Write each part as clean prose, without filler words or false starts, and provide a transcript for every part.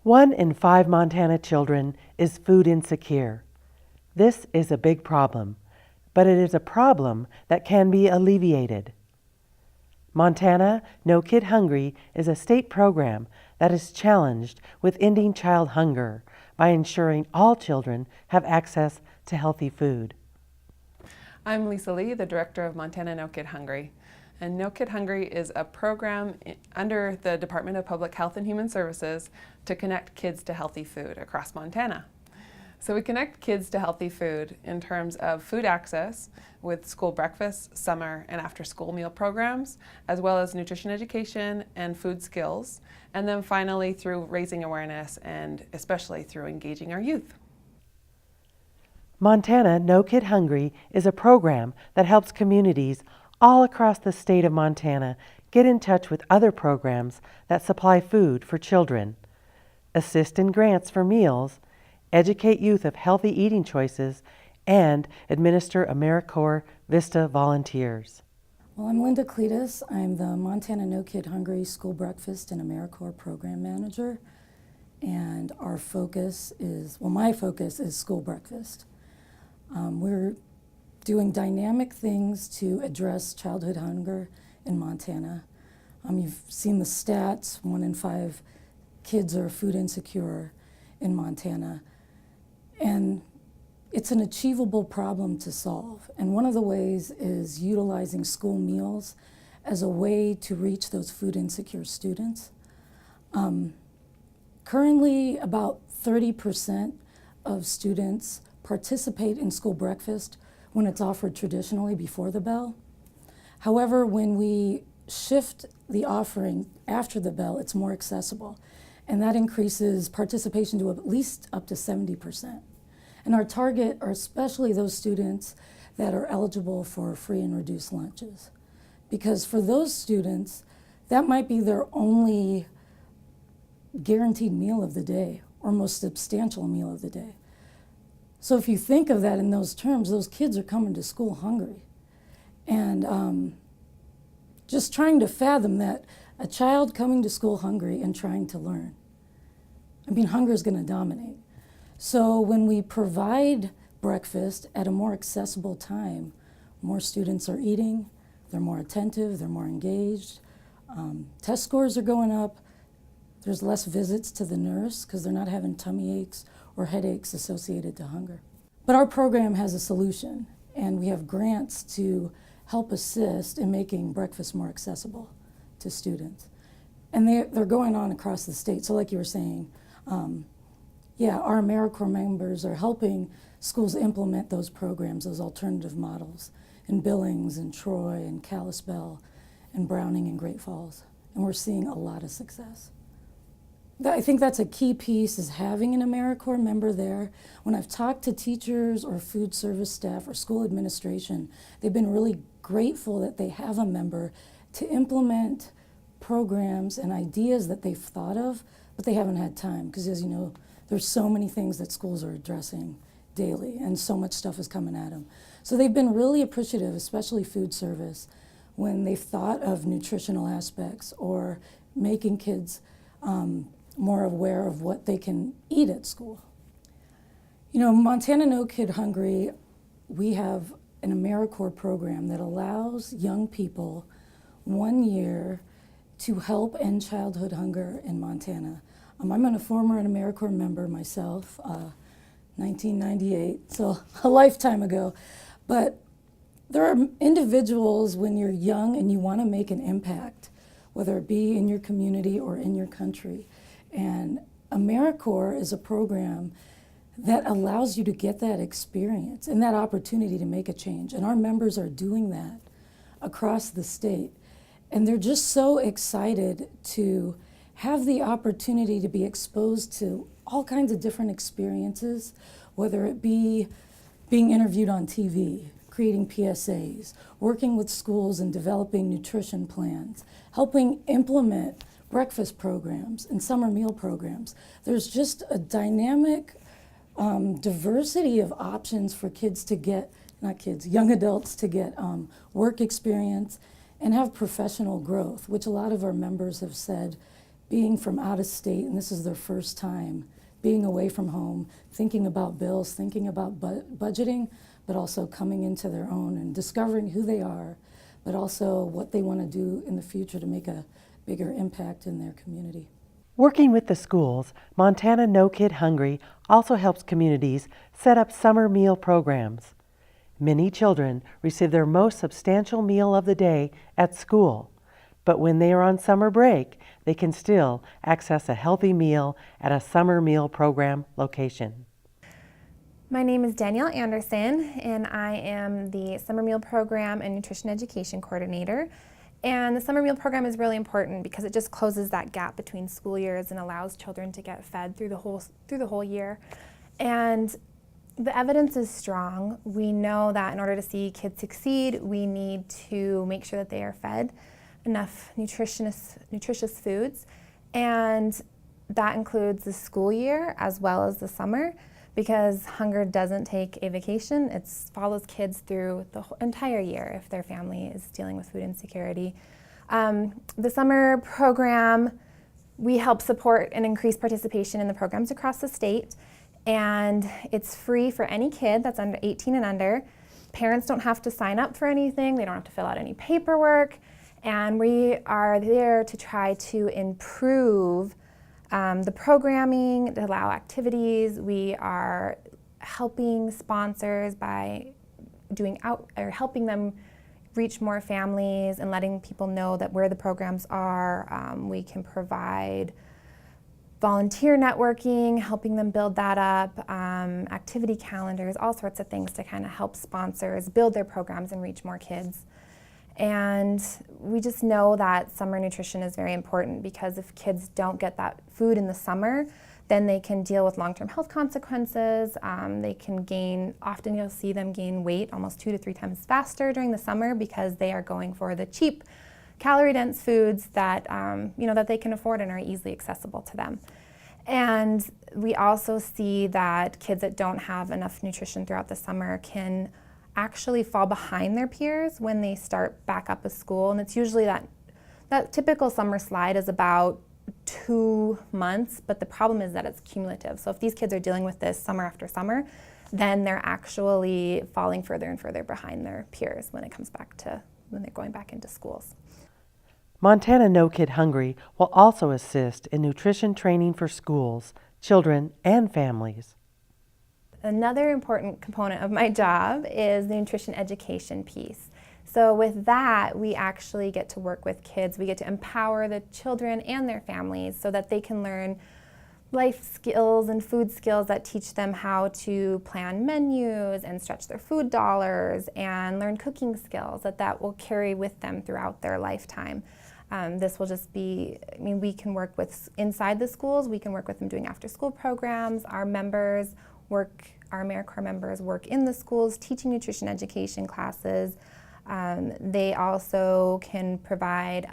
1 in 5 Montana children is food insecure. This is a big problem, but it is a problem that can be alleviated. Montana No Kid Hungry is a state program that is challenged with ending child hunger by ensuring all children have access to healthy food. I'm Lisa Lee, the director of Montana No Kid Hungry. And No Kid Hungry is a program under the Department of Public Health and Human Services to connect kids to healthy food across Montana. So we connect kids to healthy food in terms of food access with school breakfast, summer, and after-school meal programs, as well as nutrition education and food skills, and then finally through raising awareness and especially through engaging our youth. Montana No Kid Hungry is a program that helps communities all across the state of Montana get in touch with other programs that supply food for children, assist in grants for meals, educate youth of healthy eating choices, and administer AmeriCorps Vista volunteers. Well, I'm Linda Cletus. I'm the Montana No Kid Hungry School Breakfast and AmeriCorps Program Manager. And our focus is, my focus is school breakfast. We're doing dynamic things to address childhood hunger in Montana. You've seen the stats, 1 in 5 kids are food insecure in Montana. And it's an achievable problem to solve. And one of the ways is utilizing school meals as a way to reach those food insecure students. Currently, about 30% of students participate in school breakfast when it's offered traditionally before the bell. However, when we shift the offering after the bell, it's more accessible. And that increases participation to at least up to 70%. And our target are especially those students that are eligible for free and reduced lunches. Because for those students, that might be their only guaranteed meal of the day or most substantial meal of the day. So if you think of that in those terms, those kids are coming to school hungry. And just trying to fathom that a child coming to school hungry and trying to learn. Hunger is going to dominate. So when we provide breakfast at a more accessible time, more students are eating, they're more attentive, they're more engaged, test scores are going up, there's less visits to the nurse because they're not having tummy aches or headaches associated to hunger. But our program has a solution, and we have grants to help assist in making breakfast more accessible to students. And they're going on across the state. So like you were saying, our AmeriCorps members are helping schools implement those programs, those alternative models in Billings and Troy and Kalispell and Browning and Great Falls. And we're seeing a lot of success. I think that's a key piece, is having an AmeriCorps member there. When I've talked to teachers or food service staff or school administration, they've been really grateful that they have a member to implement programs and ideas that they've thought of, but they haven't had time, because as you know, there's so many things that schools are addressing daily and so much stuff is coming at them. So they've been really appreciative, especially food service, when they've thought of nutritional aspects or making kids more aware of what they can eat at school. Montana No Kid Hungry, we have an AmeriCorps program that allows young people 1 year to help end childhood hunger in Montana. I'm a former AmeriCorps member myself, 1998, so a lifetime ago. But there are individuals when you're young and you want to make an impact, whether it be in your community or in your country. And AmeriCorps is a program that allows you to get that experience and that opportunity to make a change. And our members are doing that across the state. And they're just so excited to have the opportunity to be exposed to all kinds of different experiences, whether it be being interviewed on TV, creating PSAs, working with schools and developing nutrition plans, helping implement breakfast programs and summer meal programs. There's just a dynamic diversity of options for kids to get, young adults to get work experience and have professional growth, which a lot of our members have said being from out of state, and this is their first time, being away from home, thinking about bills, thinking about budgeting, but also coming into their own and discovering who they are, but also what they want to do in the future to make a bigger impact in their community. Working with the schools, Montana No Kid Hungry also helps communities set up summer meal programs. Many children receive their most substantial meal of the day at school, but when they are on summer break, they can still access a healthy meal at a summer meal program location. My name is Danielle Anderson, and I am the Summer Meal Program and Nutrition Education Coordinator. And the Summer Meal Program is really important because it just closes that gap between school years and allows children to get fed through the whole year. And the evidence is strong. We know that in order to see kids succeed, we need to make sure that they are fed enough nutritious foods, and that includes the school year as well as the summer, because hunger doesn't take a vacation. It follows kids through the entire year if their family is dealing with food insecurity. The summer program, we help support and increase participation in the programs across the state, and it's free for any kid that's under 18 and under. Parents don't have to sign up for anything. They don't have to fill out any paperwork, and we are there to try to improve the programming, to allow activities. We are helping sponsors by helping them reach more families and letting people know that where the programs are. We can provide volunteer networking, helping them build that up, activity calendars, all sorts of things to kind of help sponsors build their programs and reach more kids. And we just know that summer nutrition is very important, because if kids don't get that food in the summer, then they can deal with long-term health consequences. They can often you'll see them gain weight almost 2 to 3 times faster during the summer, because they are going for the cheap, calorie-dense foods that, that they can afford and are easily accessible to them. And we also see that kids that don't have enough nutrition throughout the summer can actually fall behind their peers when they start back up with school. And it's usually that typical summer slide is about 2 months, but the problem is that it's cumulative. So if these kids are dealing with this summer after summer, then they're actually falling further and further behind their peers when they're going back into schools. Montana No Kid Hungry will also assist in nutrition training for schools, children, and families. Another important component of my job is the nutrition education piece. So with that, we actually get to work with kids. We get to empower the children and their families so that they can learn life skills and food skills that teach them how to plan menus and stretch their food dollars, and learn cooking skills that will carry with them throughout their lifetime. This will just be, we can work with inside the schools, we can work with them doing after-school programs. Our AmeriCorps members work in the schools teaching nutrition education classes. They also can provide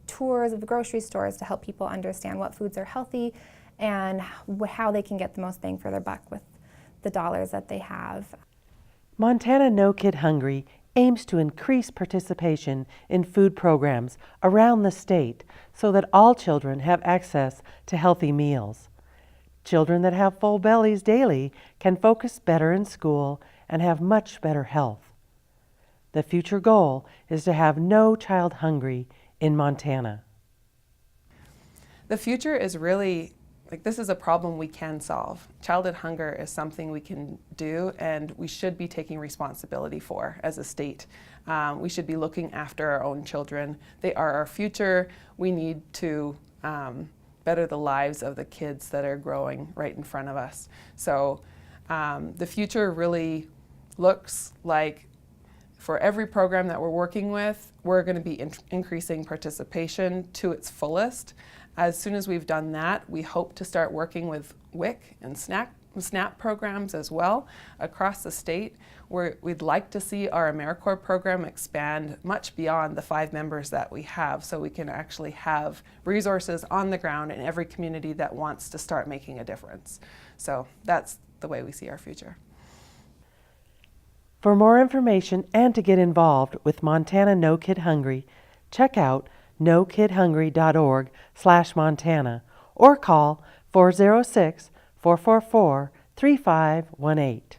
tours of the grocery stores to help people understand what foods are healthy and how they can get the most bang for their buck with the dollars that they have. Montana No Kid Hungry aims to increase participation in food programs around the state so that all children have access to healthy meals. Children that have full bellies daily can focus better in school and have much better health. The future goal is to have no child hungry in Montana. The future is really, this is a problem we can solve. Childhood hunger is something we can do, and we should be taking responsibility for as a state. We should be looking after our own children. They are our future. We need to better the lives of the kids that are growing right in front of us. So the future really looks like, for every program that we're working with, we're going to be increasing participation to its fullest. As soon as we've done that, we hope to start working with WIC and SNAP programs as well across the state. We'd like to see our AmeriCorps program expand much beyond the 5 members that we have, so we can actually have resources on the ground in every community that wants to start making a difference. So that's the way we see our future. For more information and to get involved with Montana No Kid Hungry, check out nokidhungry.org/Montana or call 406-444-3518.